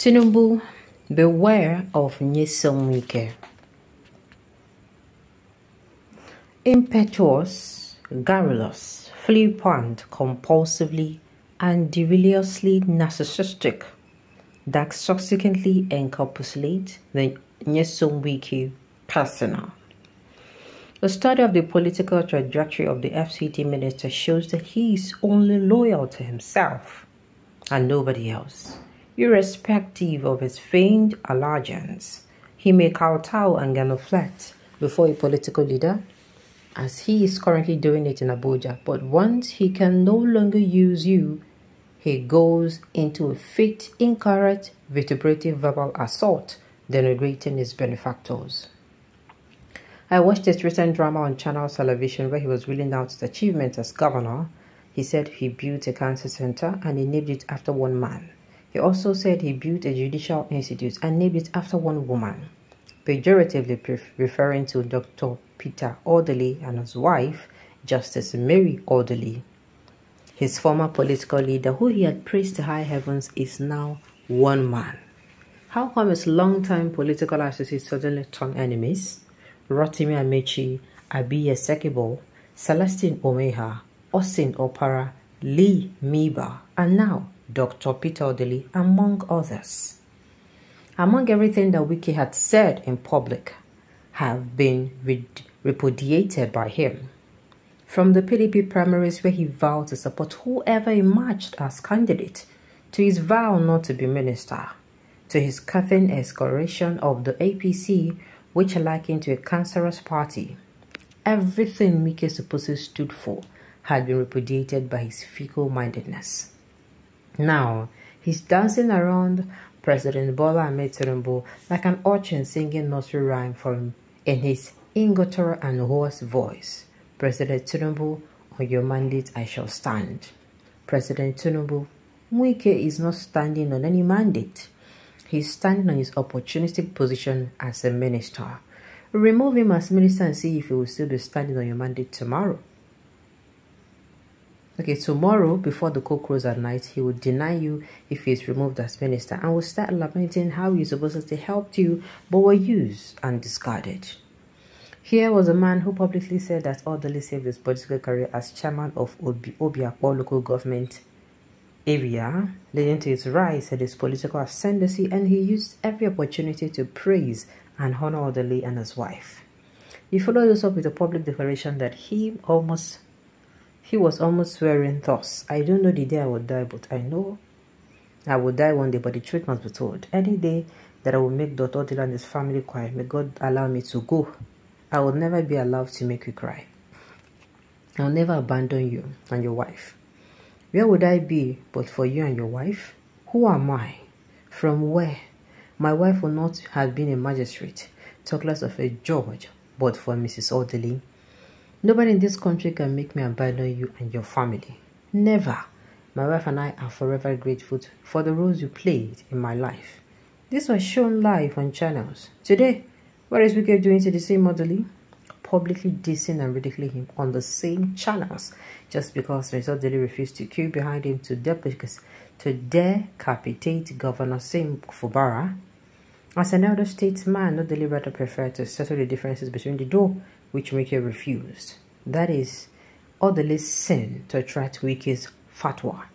Tinubu, beware of Wike. Impetuous, garrulous, flippant, compulsively, and deviliously narcissistic that subsequently encapsulate the Wike persona. The study of the political trajectory of the FCT minister shows that he is only loyal to himself and nobody else. Irrespective of his feigned allegiance, he may kowtow and genuflect before a political leader, as he is currently doing it in Abuja. But once he can no longer use you, he goes into a fit, incorrect, vituperative verbal assault, denigrating his benefactors. I watched his recent drama on Channel Television where he was reeling out his achievements as governor. He said he built a cancer center and he named it after one man. He also said he built a judicial institute and named it after one woman, pejoratively referring to Dr. Peter Orderly and his wife, Justice Mary Orderly. His former political leader, who he had praised to high heavens, is now one man. How come his longtime political associates suddenly turn enemies? Rotimi Amechi, Abiy Esekibo, Celestine Omeha, Austin Opara, Lee Miba, and now Dr. Peter Orderly, among others. Among everything that Wike had said in public have been repudiated by him. From the PDP primaries where he vowed to support whoever emerged as candidate, to his vow not to be minister, to his coughing excoriation of the APC, which likened to a cancerous party. Everything Wike supposedly stood for had been repudiated by his feeble-mindedness. Now, he's dancing around President Bola Ahmed Tinubu like an urchin singing nursery rhyme for him in his ingottor and hoarse voice. President Tinubu, on your mandate I shall stand. President Tinubu, Wike is not standing on any mandate. He's standing on his opportunistic position as a minister. Remove him as minister and see if he will still be standing on your mandate tomorrow. Okay, tomorrow, before the cock crows at night, he will deny you if he is removed as minister and will start lamenting how you supposedly helped you but were used and discarded. Here was a man who publicly said that Orderly saved his political career as chairman of Obiakpo local government area, leading to his rise and his political ascendancy, and he used every opportunity to praise and honor Orderly and his wife. He followed this up with a public declaration that he was almost swearing thus: I don't know the day I will die, but I know I will die one day, but the truth must be told. Any day that I will make Dr. Orderly and his family cry, may God allow me to go. I will never be allowed to make you cry. I will never abandon you and your wife. Where would I be but for you and your wife? Who am I? From where? My wife would not have been a magistrate, talk less of a judge, but for Mrs. Orderly. Nobody in this country can make me abandon you and your family. Never. My wife and I are forever grateful for the roles you played in my life. This was shown live on channels. Today, what is Wike doing to the same Orderly? Publicly dissing and ridiculing him on the same channels just because Mrs. Orderly refused to queue behind him to decapitate Governor Sim Fubara. As an elder statesman, Orderly rather preferred to settle the differences between the door, which Wike refused. That is Orderly's sin to attract Wike's fatwa.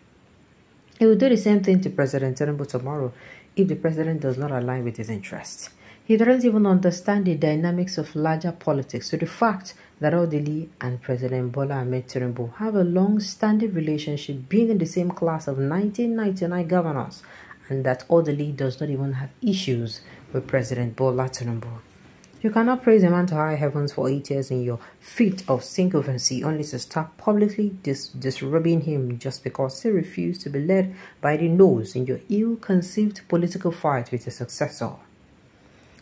He will do the same thing to President Tinubu tomorrow if the president does not align with his interests. He doesn't even understand the dynamics of larger politics, to the fact that Orderly and President Bola Ahmed Tinubu have a long-standing relationship, being in the same class of 1999 governors, and that Orderly does not even have issues with President Bola Tinubu. You cannot praise a man to high heavens for 8 years in your fit of sycophancy only to start publicly disrobing him just because he refused to be led by the nose in your ill-conceived political fight with his successor.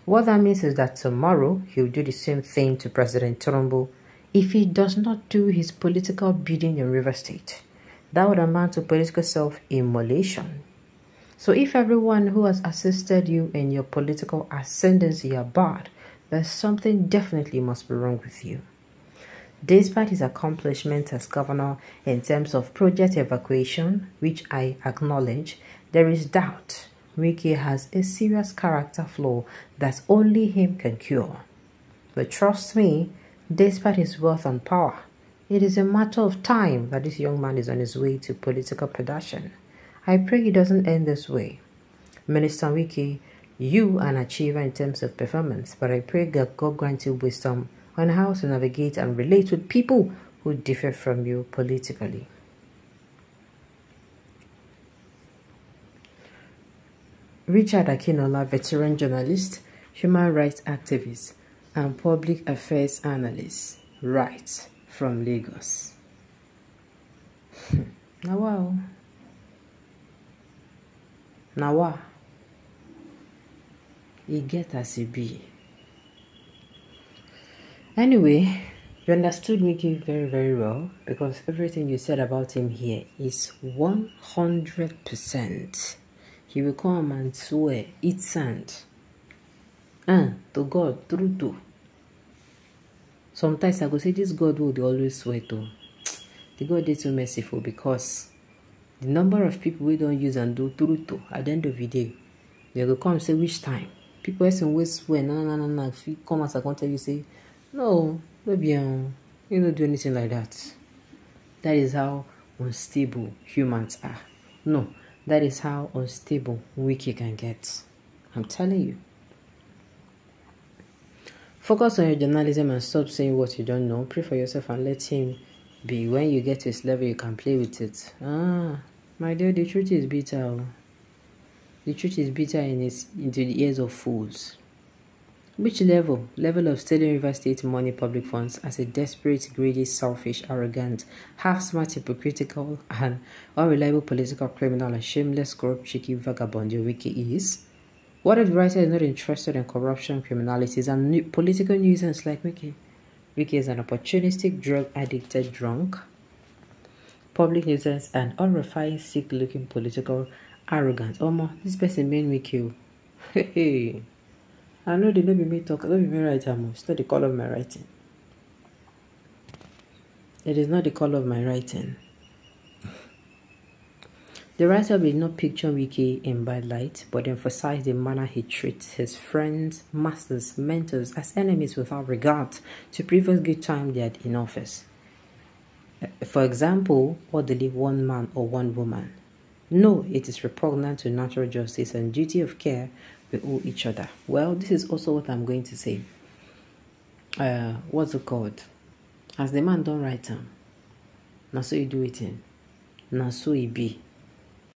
What that means is that tomorrow he'll do the same thing to President Tinubu if he does not do his political bidding in River State. That would amount to political self-immolation. So if everyone who has assisted you in your political ascendancy are bad, then something definitely must be wrong with you. Despite his accomplishments as governor in terms of project evacuation, which I acknowledge, there is doubt Wike has a serious character flaw that only him can cure. But trust me, despite his wealth and power, it is a matter of time that this young man is on his way to political production. I pray he doesn't end this way. Minister Wike, you are an achiever in terms of performance, but I pray that God grant you wisdom on how to navigate and relate with people who differ from you politically. Richard Akinola, veteran journalist, human rights activist, and public affairs analyst, writes from Lagos. Now wow. Now wow. You get as it be. Anyway, you understood Wike very, very well because everything you said about him here is 100%. He will come and swear, eat sand. And to God, true to. Sometimes I go say this God would always swear to. The God is so merciful because the number of people we don't use and do true to at the end of the day, they will come and say which time. People always swear, no. If you come as I can't tell you, say, no, maybe you don't do anything like that. That is how unstable humans are. No, that is how unstable Wike can get. I'm telling you. Focus on your journalism and stop saying what you don't know. Pray for yourself and let him be. When you get to his level, you can play with it. My dear, the truth is bitter. The truth is bitter into the ears of fools. Which level? Level of stealing River State money, public funds, as a desperate, greedy, selfish, arrogant, half-smart, hypocritical, and unreliable political criminal and shameless, corrupt, cheeky vagabond your Wike is? What if the writer is not interested in corruption, criminalities, and political nuisance like Wike? Wike is an opportunistic, drug-addicted drunk, public nuisance, and unrefined, sick-looking political arrogance. This person made me kill. Hey. I know they don't be me talk, don't be me write. It's not the color of my writing. It is not the color of my writing. The writer will not picture Wike in bad light, but emphasize the manner he treats his friends, masters, mentors as enemies without regard to previous good time they had in office. For example, orderly one man or one woman. No, it is repugnant to natural justice and duty of care we owe each other. Well, this is also what I'm going to say. What's it called? As the man don't write him, now so you do it in. Now so he be.